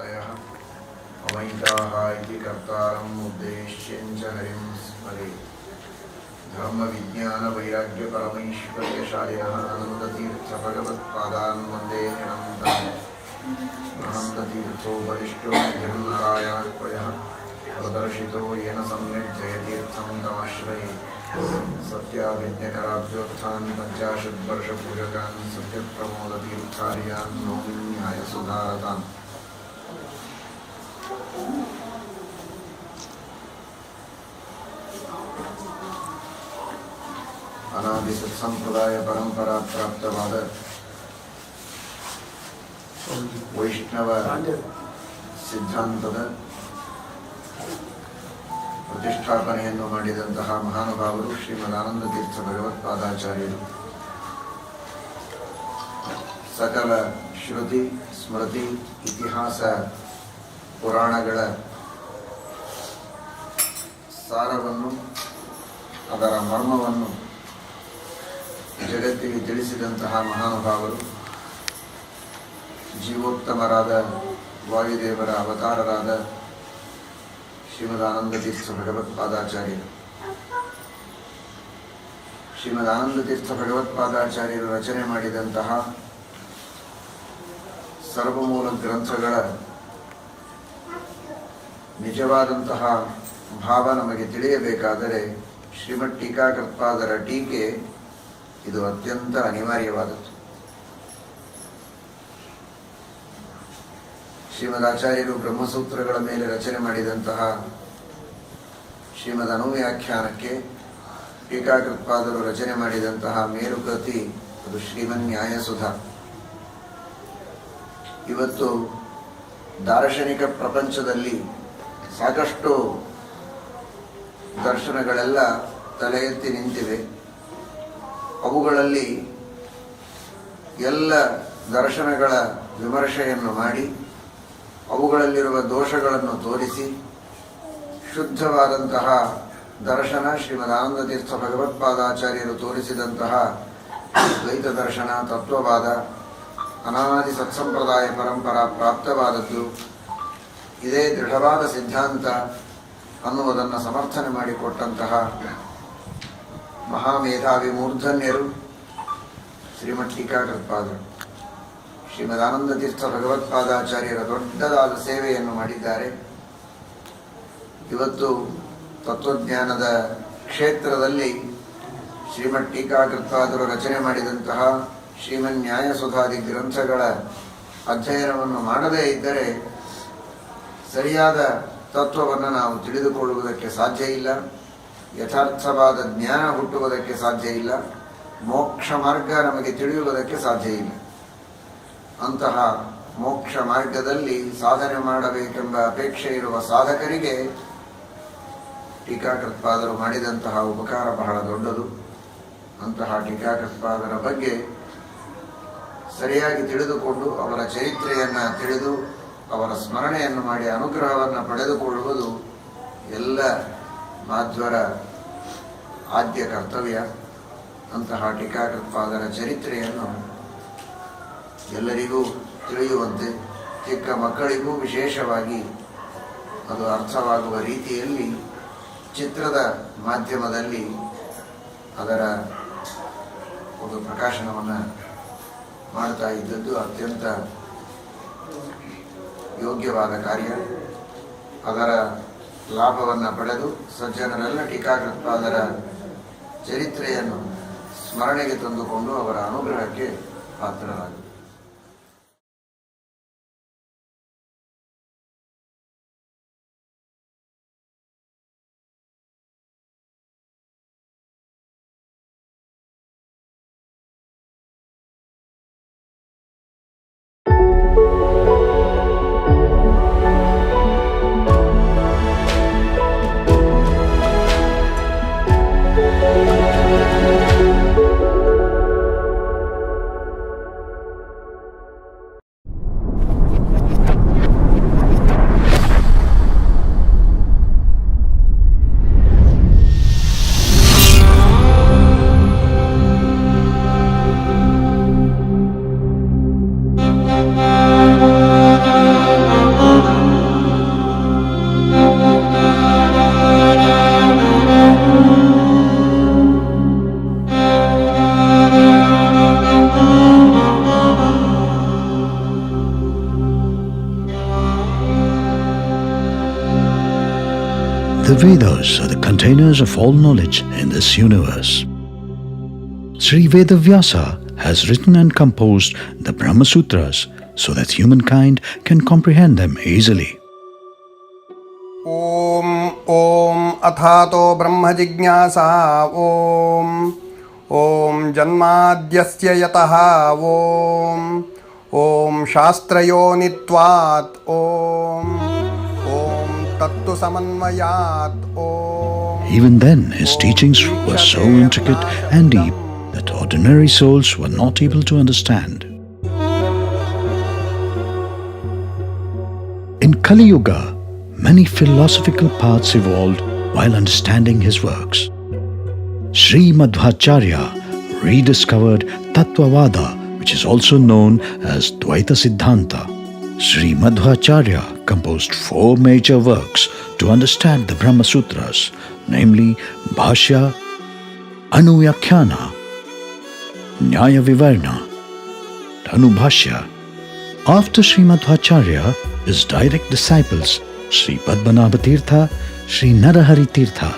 प्रवृत्तयः अमैताः इति कर्तारम् उद्देश्यञ्च हरिं स्मरेत्। धर्मविज्ञानवैराग्यपरमैश्वर्यशालिनः आनन्दतीर्थभगवत्पादान् वन्दे निरन्तरम्। आनन्दतीर्थो बलिष्ठो निधिर्नारायणः प्रदर्शितो येन सम्यक् जयतीर्थं तमाश्रये। सत्याभिज्ञकराब्जोत्थान् पञ्चाशद्वर्षपूजकान् सत्यप्रमोदतीर्थार्यान् नौमि न्यायसुधारतान्। अनादि सत्संप्रदाय परंपरा प्राप्तवाद वैष्णव ಸಿದ್ಧಾಂತದ ಪ್ರತಿಷ್ಠಾಪನೆಯನ್ನು ಮಾಡಿದಂತಹ ಮಹಾನುಭಾವರು ಶ್ರೀಮದ್ ಆನಂದತೀರ್ಥ ಭಗವತ್ಪಾದಾಚಾರ್ಯರು ಸಕಲ ಶ್ರುತಿ ಸ್ಮೃತಿ ಇತಿಹಾಸ ಪುರಾಣಗಳ ಸಾರವನ್ನು ಅದರ ಮರ್ಮವನ್ನು ಜಗತ್ತಿಗೆ ತಿಳಿಸಿದಂತಹ ಮಹಾನುಭಾವರು ಜೀವೋತ್ತಮರಾದ ವಾಯುದೇವರ ಅವತಾರರಾದ ಶ್ರೀಮದ್ ಆನಂದತೀರ್ಥ ಭಗವತ್ಪಾದಾಚಾರ್ಯರು. ಶ್ರೀಮದ್ ಆನಂದತೀರ್ಥ ಭಗವತ್ಪಾದಾಚಾರ್ಯರು ರಚನೆ ಮಾಡಿದಂತಹ ಸರ್ವಮೂಲ ಗ್ರಂಥಗಳ ನಿಜವಾದಂತಹ ಭಾವ ನಮಗೆ ತಿಳಿಯಬೇಕಾದರೆ ಶ್ರೀಮದ್ ಟೀಕಾಕೃತ್ಪಾದರ ಟೀಕೆ ಇದು ಅತ್ಯಂತ ಅನಿವಾರ್ಯವಾದದ್ದು. ಶ್ರೀಮದ್ ಆಚಾರ್ಯರು ಬ್ರಹ್ಮಸೂತ್ರಗಳ ಮೇಲೆ ರಚನೆ ಮಾಡಿದಂತಹ ಶ್ರೀಮದ್ ಅನುವ್ಯಾಖ್ಯಾನಕ್ಕೆ ಟೀಕಾಕೃತ್ಪಾದರು ರಚನೆ ಮಾಡಿದಂತಹ ಮೇರುಕೃತಿ ಅದು ಶ್ರೀಮನ್ ನ್ಯಾಯಸುಧ. ಇವತ್ತು ದಾರ್ಶನಿಕ ಪ್ರಪಂಚದಲ್ಲಿ ಸಾಕಷ್ಟು ದರ್ಶನಗಳೆಲ್ಲ ತಲೆ ಎತ್ತಿ ನಿಂತಿವೆ. ಅವುಗಳಲ್ಲಿ ಎಲ್ಲ ದರ್ಶನಗಳ ವಿಮರ್ಶೆಯನ್ನು ಮಾಡಿ ಅವುಗಳಲ್ಲಿರುವ ದೋಷಗಳನ್ನು ತೋರಿಸಿ ಶುದ್ಧವಾದಂತಹ ದರ್ಶನ ಶ್ರೀಮದ್ ಆನಂದತೀರ್ಥ ಭಗವತ್ಪಾದಾಚಾರ್ಯರು ತೋರಿಸಿದಂತಹ ದ್ವೈತ ದರ್ಶನ ತತ್ವವಾದ ಅನಾದಿ ಸತ್ಸಂಪ್ರದಾಯ ಪರಂಪರಾ ಪ್ರಾಪ್ತವಾದದ್ದು ಇದೇ ದೃಢವಾದ ಸಿದ್ಧಾಂತ ಅನ್ನುವುದನ್ನು ಸಮರ್ಥನೆ ಮಾಡಿಕೊಟ್ಟಂತಹ ಮಹಾಮೇಧಾವಿ ಮೂರ್ಧನ್ಯರು ಶ್ರೀಮದ್ ಟೀಕಾಕೃತ್ಪಾದರು. ಶ್ರೀಮದ್ ಆನಂದತೀರ್ಥ ಭಗವತ್ಪಾದಾಚಾರ್ಯರ ದೊಡ್ಡದಾದ ಸೇವೆಯನ್ನು ಮಾಡಿದ್ದಾರೆ. ಇವತ್ತು ತತ್ವಜ್ಞಾನದ ಕ್ಷೇತ್ರದಲ್ಲಿ ಶ್ರೀಮದ್ ಟೀಕಾಕೃತ್ಪಾದರು ರಚನೆ ಮಾಡಿದಂತಹ ಶ್ರೀಮನ್ ನ್ಯಾಯಸುಧಾದಿ ಗ್ರಂಥಗಳ ಅಧ್ಯಯನವನ್ನು ಮಾಡದೇ ಇದ್ದರೆ ಸರಿಯಾದ ತತ್ವವನ್ನು ನಾವು ತಿಳಿದುಕೊಳ್ಳುವುದಕ್ಕೆ ಸಾಧ್ಯ ಇಲ್ಲ, ಯಥಾರ್ಥವಾದ ಜ್ಞಾನ ಹುಟ್ಟುವುದಕ್ಕೆ ಸಾಧ್ಯ ಇಲ್ಲ, ಮೋಕ್ಷ ಮಾರ್ಗ ನಮಗೆ ತಿಳಿಯುವುದಕ್ಕೆ ಸಾಧ್ಯ ಇಲ್ಲ. ಅಂತಹ ಮೋಕ್ಷ ಮಾರ್ಗದಲ್ಲಿ ಸಾಧನೆ ಮಾಡಬೇಕೆಂಬ ಅಪೇಕ್ಷೆ ಇರುವ ಸಾಧಕರಿಗೆ ಟೀಕಾಕೃತ್ಪಾದರು ಮಾಡಿದಂತಹ ಉಪಕಾರ ಬಹಳ ದೊಡ್ಡದು. ಅಂತಹ ಟೀಕಾಕೃತ್ಪಾದರ ಬಗ್ಗೆ ಸರಿಯಾಗಿ ತಿಳಿದುಕೊಂಡು ಅವರ ಚರಿತ್ರೆಯನ್ನು ತಿಳಿದು ಅವರ ಸ್ಮರಣೆಯನ್ನು ಮಾಡಿ ಅನುಗ್ರಹವನ್ನು ಪಡೆದುಕೊಳ್ಳುವುದು ಎಲ್ಲ ಮಾಧ್ವರ ಆದ್ಯ ಕರ್ತವ್ಯ. ಅಂತಹ ಟೀಕಾಕೃತ್ಪಾದರ ಚರಿತ್ರೆಯನ್ನು ಎಲ್ಲರಿಗೂ ತಿಳಿಯುವಂತೆ, ಚಿಕ್ಕ ಮಕ್ಕಳಿಗೂ ವಿಶೇಷವಾಗಿ ಅದು ಅರ್ಥವಾಗುವ ರೀತಿಯಲ್ಲಿ ಚಿತ್ರದ ಮಾಧ್ಯಮದಲ್ಲಿ ಅದರ ಒಂದು ಪ್ರಕಾಶನವನ್ನು ಮಾಡ್ತಾ ಇದ್ದದ್ದು ಅತ್ಯಂತ ಯೋಗ್ಯವಾದ ಕಾರ್ಯ. ಅದರ ಲಾಭವನ್ನು ಪಡೆದು ಸಜ್ಜನರೆಲ್ಲ ಟೀಕಾಕೃತ್ಪಾದರ ಚರಿತ್ರೆಯನ್ನು ಸ್ಮರಣೆಗೆ ತಂದುಕೊಂಡು ಅವರ ಅನುಗ್ರಹಕ್ಕೆ ಪಾತ್ರರಾದರು. The Vedas are the containers of all knowledge in this universe. Sri Vedavyasa has written and composed the Brahma Sutras so that humankind can comprehend them easily. Om Om Athato Brahma Jignasa Om Om Janmadyasya Yataha Om Om Shastrayonitvat Om Om Tattu Samanmayat Om. Even then, his teachings were so intricate and deep that ordinary souls were not able to understand. In Kali Yuga, many philosophical paths evolved while understanding his works. Sri Madhvacharya rediscovered Tattvavada, which is also known as Dvaita Siddhanta. Sri Madhvacharya composed 4 major works to understand the Brahma Sutras, namely Bhashya, Anuvyakhana, Nyaya Vivarna, Dhanubhashya. After Sri Madhvacharya, his direct disciples Sri Padmanabha Tirtha, Sri Narahari Tirtha,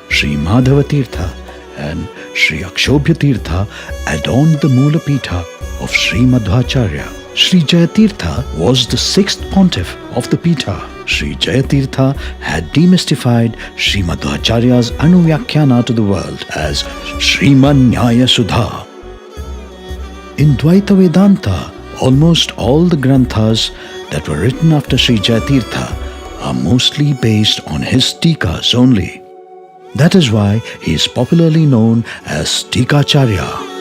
Sri Madhava Tirtha and Sri Akshobhya Tirtha adorned the Mula Pitha of Sri Madhvacharya. Sri Jayatirtha was the 6th pontiff of the Pitha. Sri Jayatirtha had demystified Sri Madhvacharya's Anuvyakhana to the world as Sriman Nyaya Sudha. In Dvaita Vedanta, almost all the granthas that were written after Sri Jayatirtha are mostly based on his tikas only. That is why he is popularly known as Tikacharya.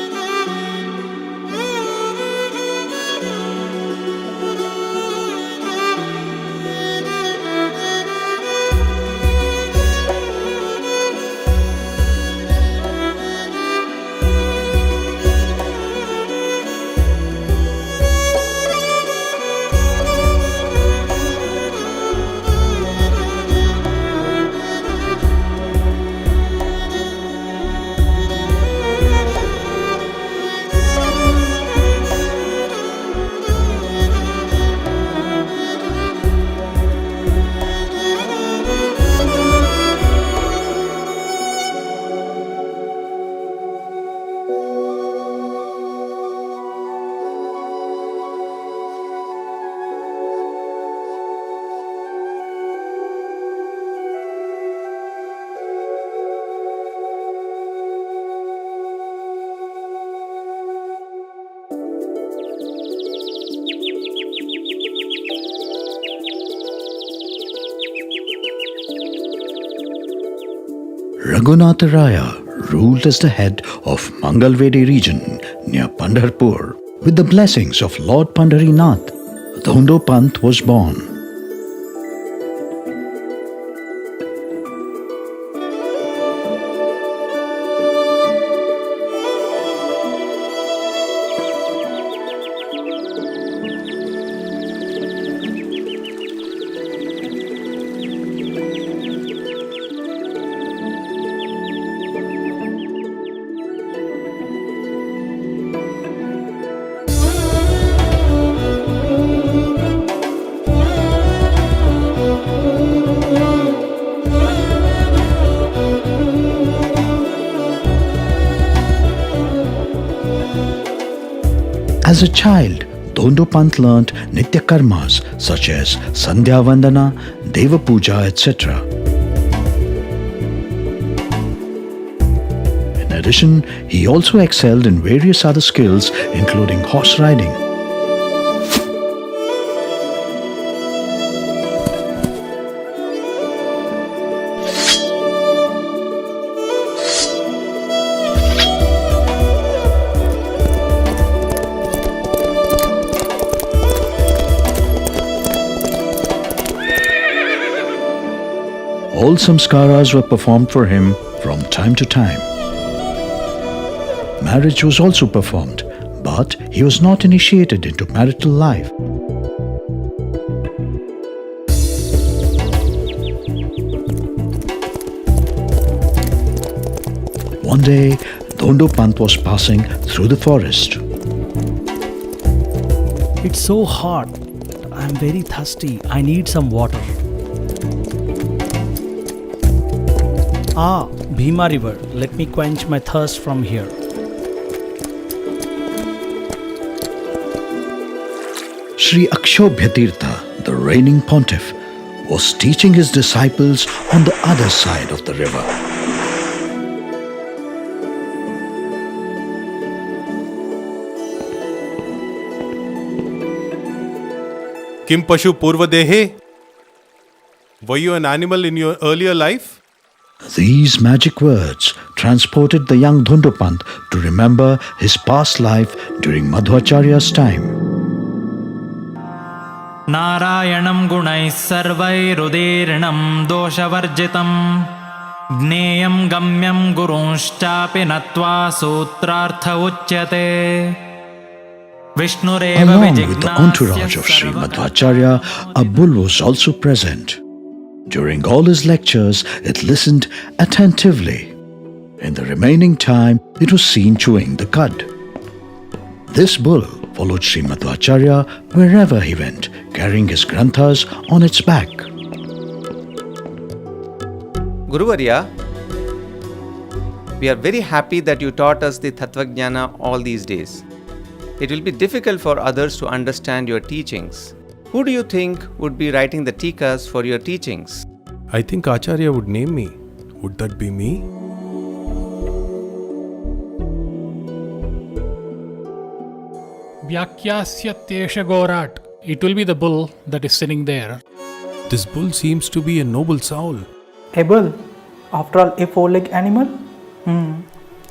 Raghunatha Raya ruled as the head of Mangalvedi region near Pandharpur. With the blessings of Lord Pandharinath, Dhondo Pant was born. As a child, Dhondo Pant learnt Nitya Karmas such as Sandhya Vandana, Deva Puja, etc. In addition, he also excelled in various other skills including horse riding. All samskaras were performed for him from time to time. Marriage was also performed, but he was not initiated into marital life. One day, Dhondo Pant was passing through the forest. It's so hot. I'm very thirsty. I need some water. Ah, Bhima River. Let me quench my thirst from here. Sri Akshobhyatirtha, the reigning pontiff, was teaching his disciples on the other side of the river. Kim Pashu Purvadehe? Were you an animal in your earlier life? These magic words transported the young Dhundopant to remember his past life during Madhvacharya's time. नारायणं गुणैः सर्वैरुदीर्णं दोषवर्जितं ज्ञेयं गम्यं गुरुंश्चापि नत्वा सूत्रार्थ उच्यते विष्णुरेव Along with the entourage of Sri Madhvacharya, a bull was also present. During all his lectures, it listened attentively. In the remaining time, it was seen chewing the cud. This bull followed Sri Madhvacharya wherever he went, carrying his granthas on its back. Guruvarya, we are very happy that you taught us the Tattvajnana all these days. It will be difficult for others to understand your teachings. Who do you think would be writing the tikas for your teachings? I think Acharya would name me. Would that be me? Vyakyasya Tesha Gorat. It will be the bull that is sitting there. This bull seems to be a noble soul. A bull, after all, a four-legged animal?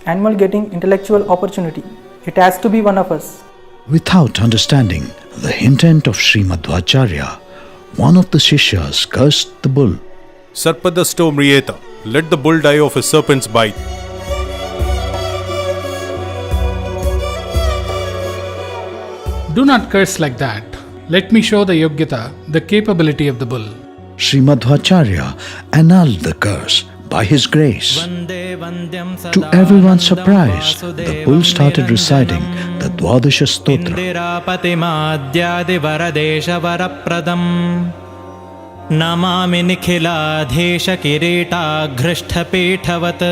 Animal getting intellectual opportunity. It has to be one of us. Without understanding the intent of Sri Madhvacharya, one of the Shishyas cursed the bull. Sarpadasto Mriyeta. Let the bull die of a serpent's bite. Do not curse like that. Let me show the Yogyata, the capability of the bull. Sri Madhvacharya annulled the curse by his grace. To everyone's surprise, the bull started reciting the Dwadasha Stotra. Namami निखिलाधीश किरीटाघृष्टपीठवत्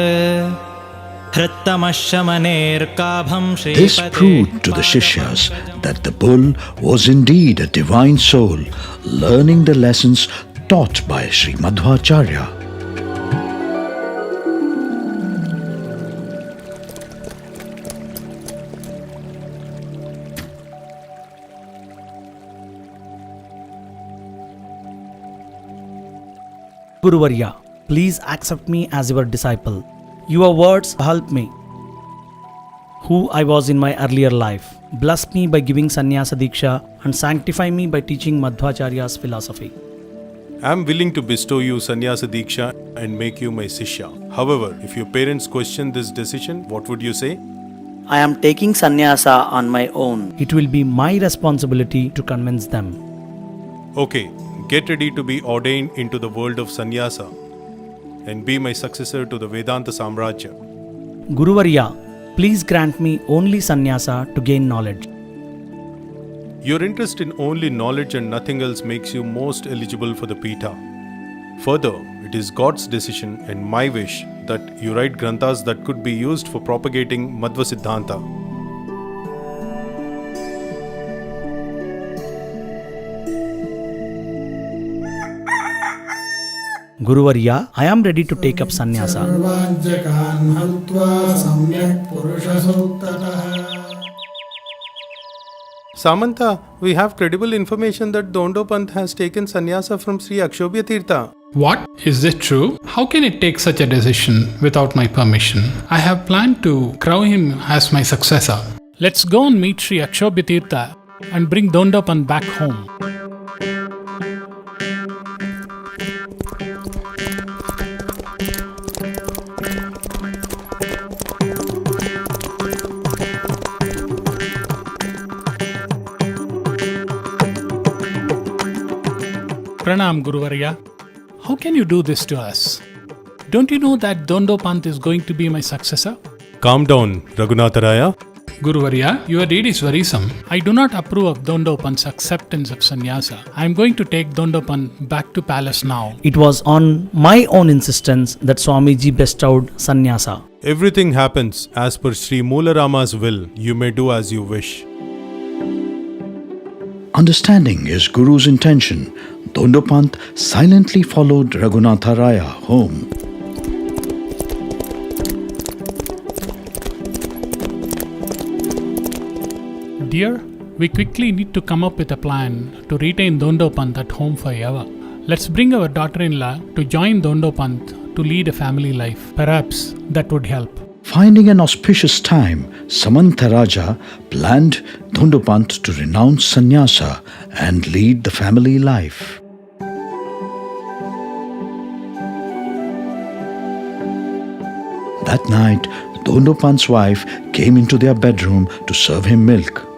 हृत्तमशमनेर्काभं This proved to the Shishyas that the bull was indeed a divine soul, learning the lessons taught by Sri Madhvacharya. Guruvarya, please accept me as your disciple. Your words help me. Who I was in my earlier life. Bless me by giving sannyasa diksha and sanctify me by teaching Madhvacharya's philosophy. I am willing to bestow you sannyasa diksha and make you my sishya. However, if your parents question this decision, what would you say? I am taking sannyasa on my own. It will be my responsibility to convince them. Okay, get ready to be ordained into the world of sannyasa and be my successor to the Vedanta Samrajya. Guruvarya, please grant me only sannyasa to gain knowledge. Your interest in only knowledge and nothing else makes you most eligible for the Pita. Further, it is God's decision and my wish that you write granthas that could be used for propagating Madhva Siddhanta. Guruvarya, I am ready to take up sannyasa. Samanta, we have credible information that Dondopant has taken sannyasa from Sri Akshobhyatirtha. What? Is this true? How can it take such a decision without my permission? I have planned to crown him as my successor. Let's go and meet Sri Akshobhyatirtha and bring Dondapan back home. Pranam Guruvarya. How can you do this to us? Don't you know that Dondopant is going to be my successor? Calm down, Raghunatharaya. Guruvarya, your deed is worrisome. I do not approve of Dondopan's acceptance of sannyasa. I am going to take Dondopan back to palace now. It was on my own insistence that Swamiji bestowed sannyasa. Everything happens as per Sri Moolarama's will. You may do as you wish. Understanding his Guru's intention, Dondopant silently followed Raghunatha Raya home. Dear, we quickly need to come up with a plan to retain Dondopant at home forever. Let's bring our daughter-in-law to join Dondopant to lead a family life. Perhaps that would help. Finding an auspicious time, Samantha Raja planned Dondopant to renounce sannyasa and lead the family life. That night, Dondopant's wife came into their bedroom to serve him milk.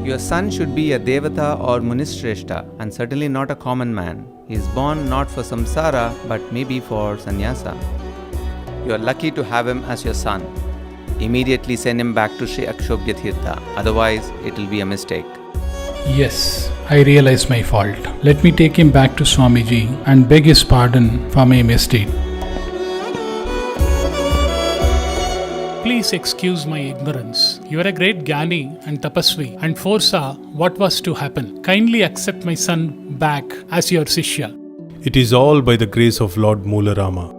Your son should be a Devata or Munishreshta and certainly not a common man. He is born not for samsara but maybe for sannyasa. You are lucky to have him as your son. Immediately send him back to Sri Akshobhya Tirtha, otherwise it will be a mistake. Yes, I realize my fault. Let me take him back to Swamiji and beg his pardon for my mistake. Please excuse my ignorance. You are a great Gyani and Tapasvi and foresaw what was to happen. Kindly accept my son back as your Sishya. It is all by the grace of Lord Moolarama.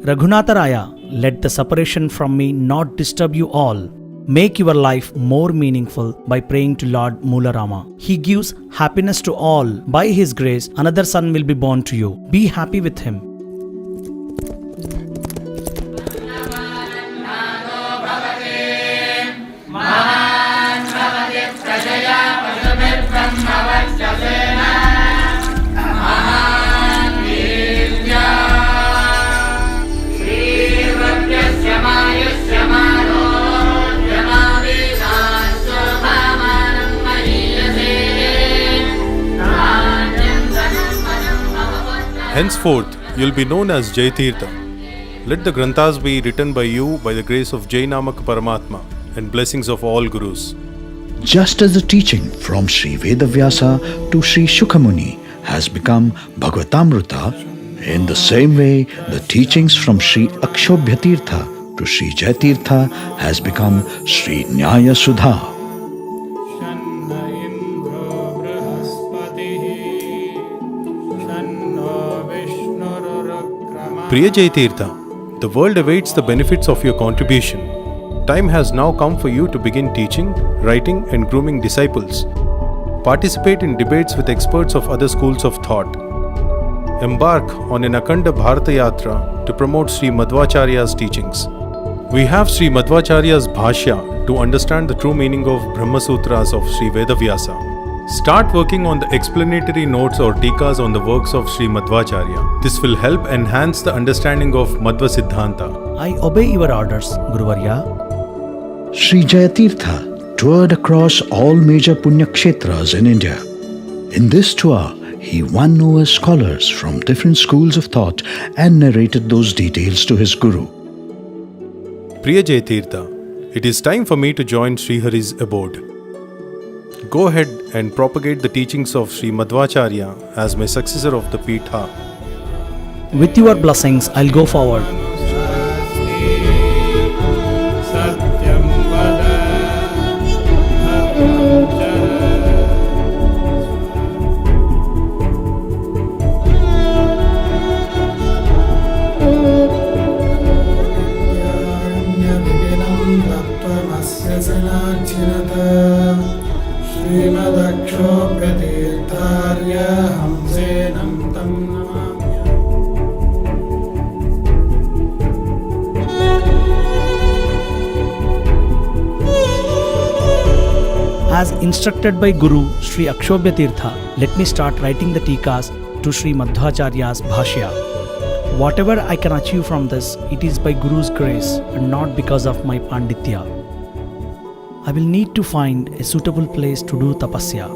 Raghunatha Raya, let the separation from me not disturb you all. Make your life more meaningful by praying to Lord Moolarama. He gives happiness to all. By his grace, another son will be born to you. Be happy with him. Henceforth, you'll be known as Jaitirtha. Let the Granthas be written by you by the grace of Jainamak Paramatma and blessings of all Gurus. Just as the teaching from Sri Vedavyasa to Sri Shukhamuni has become Bhagavatamrita, in the same way the teachings from Sri Akshobhya Tirtha to Sri Jaitirtha has become Sri Nyaya Sudha. Priya Jaitirtha, the world awaits the benefits of your contribution. Time has now come for you to begin teaching, writing and grooming disciples. Participate in debates with experts of other schools of thought. Embark on an Akhanda Bharata Yatra to promote Sri Madhvacharya's teachings. We have Sri Madhvacharya's Bhashya to understand the true meaning of Brahma Sutras of Sri Vedavyasa. Start working on the explanatory notes or tikas on the works of Sri Madhvacharya. This will help enhance the understanding of Madhva Siddhanta. I obey your orders, Guruvarya. Sri Jayatirtha toured across all major Punya Kshetras in India. In this tour, he won over scholars from different schools of thought and narrated those details to his Guru. Priya Jaitirtha, it is time for me to join Sri Hari's abode. Go ahead and propagate the teachings of Sri Madhvacharya as my successor of the Pitha. With your blessings, I'll go forward. त्वमस्य सनाचिनत श्रीमदक्षोभ्यतीर्थार्य हंसेनं तं नमाम्यहम्। As instructed by Guru Sri Akshobhya Tirtha, let me start writing the Tikas to Sri Madhvacharya's Bhashya. Whatever I can achieve from this, it is by Guru's grace and not because of my Panditya. I will need to find a suitable place to do tapasya.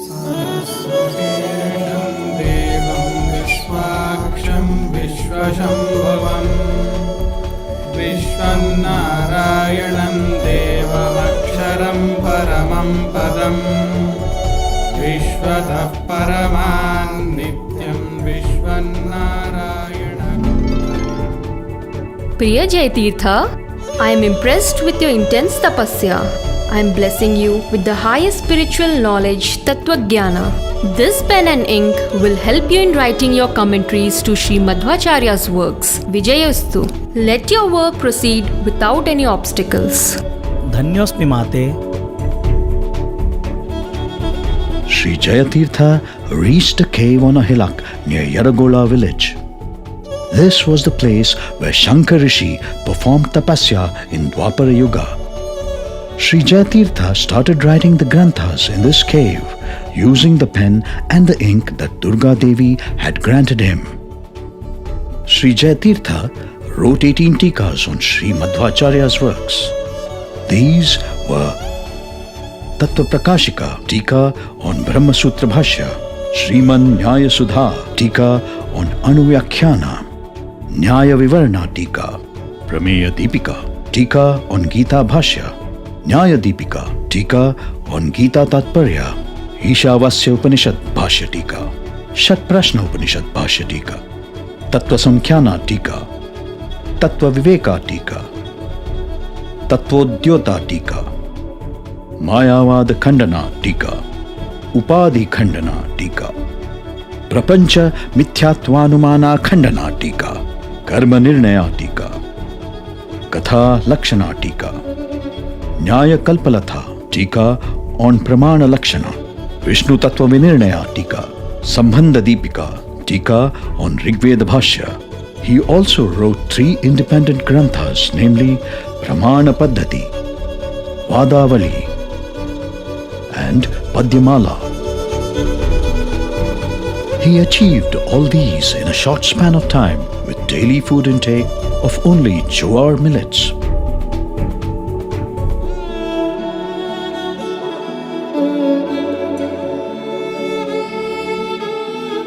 सरस्वतीं देवं विश्वाक्षं विश्वशम्भुवं विश्वन्नारायणं देवमक्षरं परमं पदं विश्वतः परमान् नित्यं विश्वन्नारायणं। Priya Jaitirtha, I am impressed with your intense tapasya. I am blessing you with the highest spiritual knowledge, Tattva Jnana. This pen and ink will help you in writing your commentaries to Sri Madhvacharya's works. Vijayastu. Let your work proceed without any obstacles. Dhanyosmi Mate. Sri Jayatirtha reached a cave on a hillock near Yaragola village. This was the place where Shankar Rishi performed tapasya in Dwapara Yuga. Sri Jayatirtha started writing the Granthas in this cave using the pen and the ink that Durga Devi had granted him. Sri Jayatirtha wrote 18 tikas on Sri Madhvacharya's works. These were Tattva Prakashika Tika on Brahma Sutra Bhashya, Sriman Nyaya Sudha Tika on Anuvyakhana, Nyaya Vivarna Tika, Prameya Deepika Tika on Gita Bhashya, Nyaya Deepika Tika on Gita Tatparya, Ishavasya Upanishad Bhashya Tika, Shat Prashna Upanishad Bhashya Tika, Tattva Samkhyana Tika, Tattva Viveka Tika, Tattvodyota Tika, Mayavad Khandana Tika, Upadhi Khandana Tika, Prapancha Mithyatvanumana Khandana Tika, Karma Nirnaya Tika, Katha Lakshana Tika, Nyaya Kalpalatha Tika on Pramana Lakshana, Vishnu Tattva Vinirnaya Tika, Sambandha Deepika Tika on Rigveda Bhashya. He also wrote 3 independent granthas, namely Pramana Paddhati, Vadavali and Padyamala. He achieved all these in a short span of time with daily food intake of only jowar millets.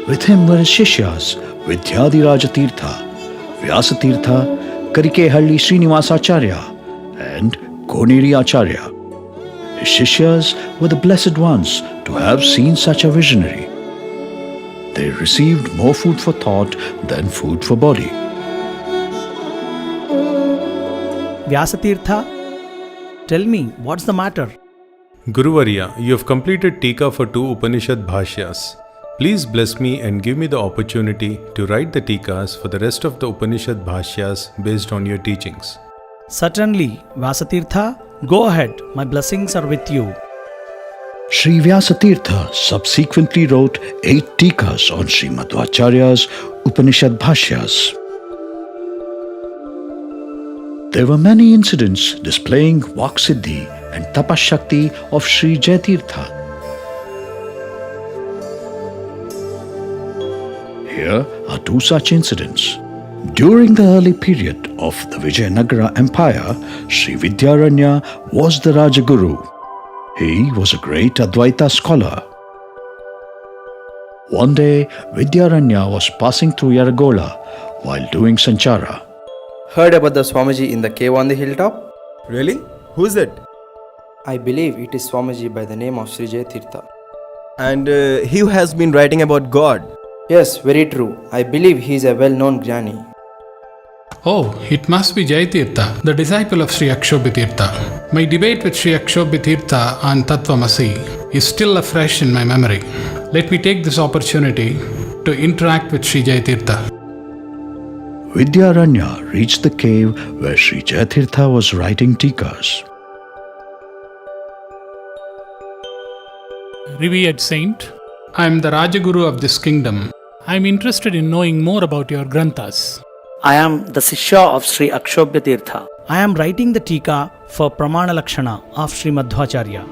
With him were his Shishyas Vidyadhiraja Tirtha, Vyasa Tirtha, Karikehalli Srinivasacharya and Koniri Acharya. His Shishyas were the blessed ones to have seen such a visionary. They received more food for thought than food for body. Vyasatirtha, tell me, what's the matter? Guruvarya, you have completed Tika for 2 Upanishad Bhashyas. Please bless me and give me the opportunity to write the Tikas for the rest of the Upanishad Bhashyas based on your teachings. Certainly, Vyasatirtha, go ahead. My blessings are with you. Sri Vyasatirtha subsequently wrote 8 tikas on Sri Madhvacharya's Upanishad Bhashyas. There were many incidents displaying Vaksiddhi and Tapashakti of Sri Jayatirtha. Here are 2 such incidents. During the early period of the Vijayanagara Empire, Sri Vidyaranya was the Rajaguru. He was a great Advaita scholar. One day, Vidyaranya was passing through Yaragola while doing Sanchara. Heard about the Swamiji in the cave on the hilltop? Really? Who is it? I believe it is Swamiji by the name of Sri Jayatirtha. And he who has been writing about God? Yes, very true. I believe he is a well-known Jnani. Oh, it must be Jayatirtha, the disciple of Sri Akshobhya Tirtha. My debate with Sri Akshobhya Tirtha on Tattvamasi is still afresh in my memory. Let me take this opportunity to interact with Sri Jayatirtha. Vidyaranya reached the cave where Sri Jayatirtha was writing tikas. Revered Saint, I am the Rajaguru of this kingdom. I am interested in knowing more about your Granthas. I am the Sishya of Sri Akshobhya Tirtha. I am writing the Tika for Pramana Lakshana of Sri Madhvacharya.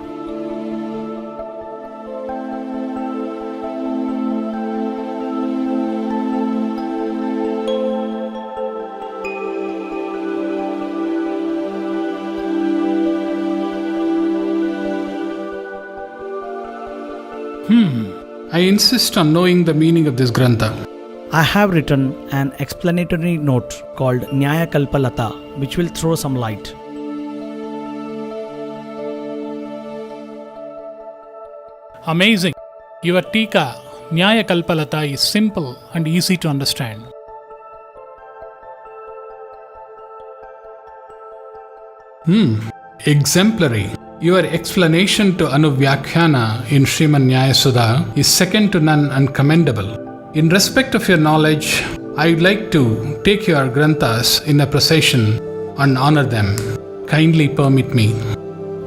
I insist on knowing the meaning of this Grantha. I have written an explanatory note called Nyaya Kalpalata, which will throw some light. Amazing. Your Tika, Nyaya Kalpalata, is simple and easy to understand. Exemplary. Your explanation to Anuvyakhyana in Sriman Nyaya Sudha is second to none and commendable. In respect of your knowledge, I would like to take your Granthas in a procession and honor them. Kindly permit me.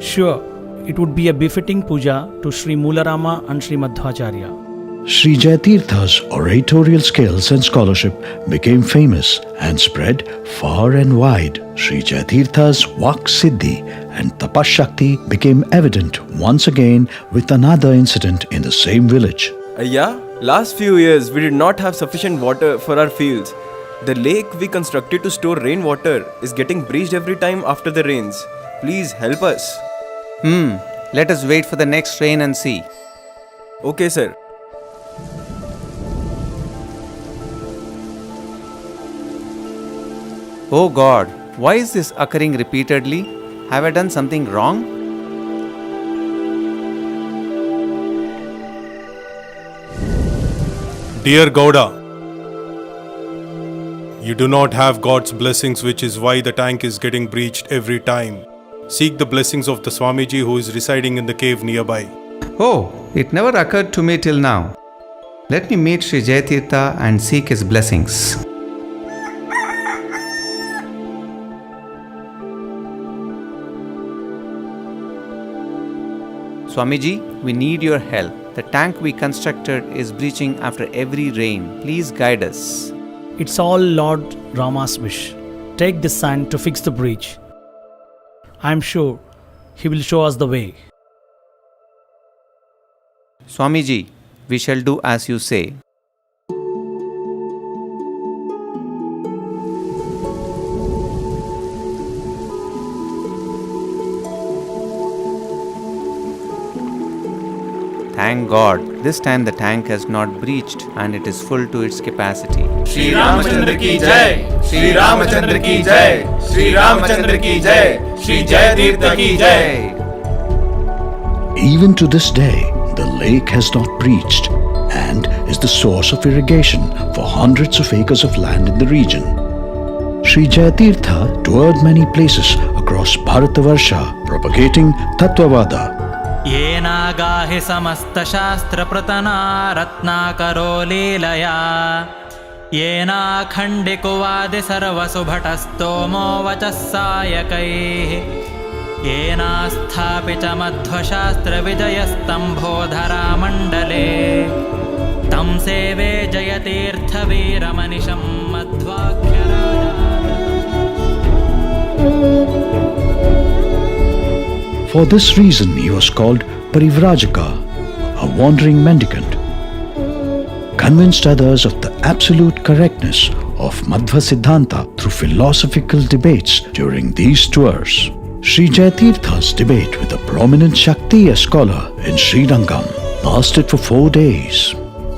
Sure, it would be a befitting puja to Sri Moolarama and Sri Madhvacharya. Sri Jayatirtha's oratorial skills and scholarship became famous and spread far and wide. Sri Jayatirtha's Vak Siddhi and Tapashakti became evident once again with another incident in the same village. Last few years we did not have sufficient water for our fields. The lake we constructed to store rainwater is getting breached every time after the rains. Please help us. Let us wait for the next rain and see. Okay, sir. Oh God, why is this occurring repeatedly? Have I done something wrong? Dear Gowda, you do not have God's blessings, which is why the tank is getting breached every time. Seek the blessings of the Swamiji who is residing in the cave nearby. Oh, it never occurred to me till now. Let me meet Sri Jayatirtha and seek his blessings. Swamiji, we need your help. The tank we constructed is breaching after every rain. Please guide us. It's all Lord Rama's wish. Take this sand to fix the breach. I am sure he will show us the way. Swamiji, we shall do as you say. Thank God, this time the tank has not breached and it is full to its capacity. Shri Ramachandra ki jai, Shri Ramachandra ki jai, Shri Ramachandra ki jai, Shri Jayatirtha ki jai. Even to this day, the lake has not breached and is the source of irrigation for hundreds of acres of land in the region. Sri Jayatirtha toured many places across Bharatavarsha propagating Tattvavada. येनागाहि समस्तशास्त्रप्रतना रत्नाकरो लीलया येनाखण्डिकुवादि सर्वसुभटस्तोमो वचः सायकैः येनास्थापि च मध्वशास्त्रविजयस्तम्भोधरामण्डले तं सेवे जयतीर्थवीरमनिशं मध्वाख्यराजा. For this reason, he was called Parivrajaka, a wandering mendicant. Convinced others of the absolute correctness of Madhva Siddhanta through philosophical debates during these tours. Sri Jayatirtha's debate with a prominent Shaktiya scholar in Srirangam lasted for 4 days.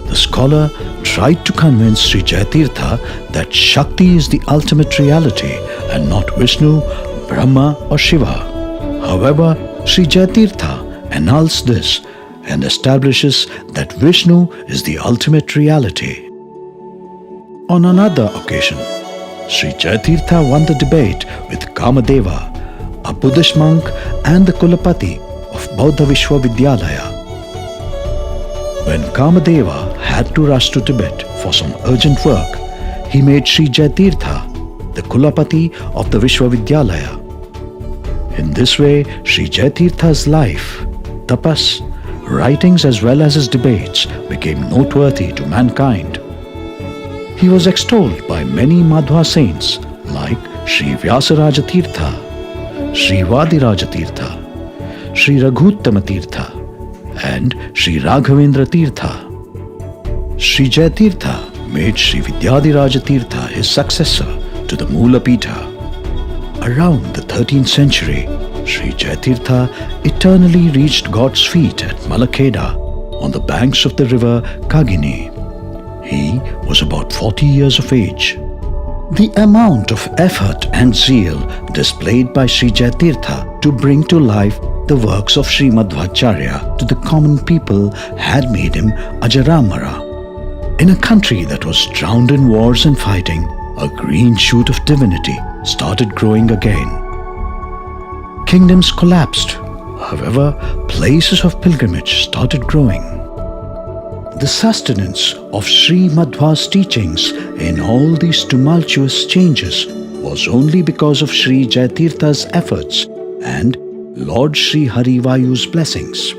The scholar tried to convince Sri Jayatirtha that Shakti is the ultimate reality and not Vishnu, Brahma or Shiva. However, Sri Jayatirtha annuls this and establishes that Vishnu is the ultimate reality. On another occasion, Sri Jayatirtha won the debate with Kamadeva, a Buddhist monk and the Kulapati of Bauddha Vishwavidyalaya. When Kamadeva had to rush to Tibet for some urgent work, he made Sri Jayatirtha the Kulapati of the Vishwavidyalaya. In this way, Sri Jayatirtha's life, tapas, writings as well as his debates became noteworthy to mankind. He was extolled by many Madhva saints like Sri Vyasaraja Tirtha, Sri Vadiraja Tirtha, Sri Raghuttama Tirtha and Sri Raghavendra Tirtha. Sri Jayatirtha made Sri Vidyadhiraja Tirtha his successor to the Moola Pitha. Around the 13th century, Sri Jayatirtha eternally reached God's feet at Malakheda on the banks of the river Kagini. He was about 40 years of age. The amount of effort and zeal displayed by Sri Jayatirtha to bring to life the works of Sri Madhvacharya to the common people had made him Ajaramara. In a country that was drowned in wars and fighting, a green shoot of divinity started growing again. Kingdoms collapsed. However, places of pilgrimage started growing. The sustenance of Sri Madhva's teachings in all these tumultuous changes was only because of Sri Jayatirtha's efforts and Lord Sri Harivayu's blessings.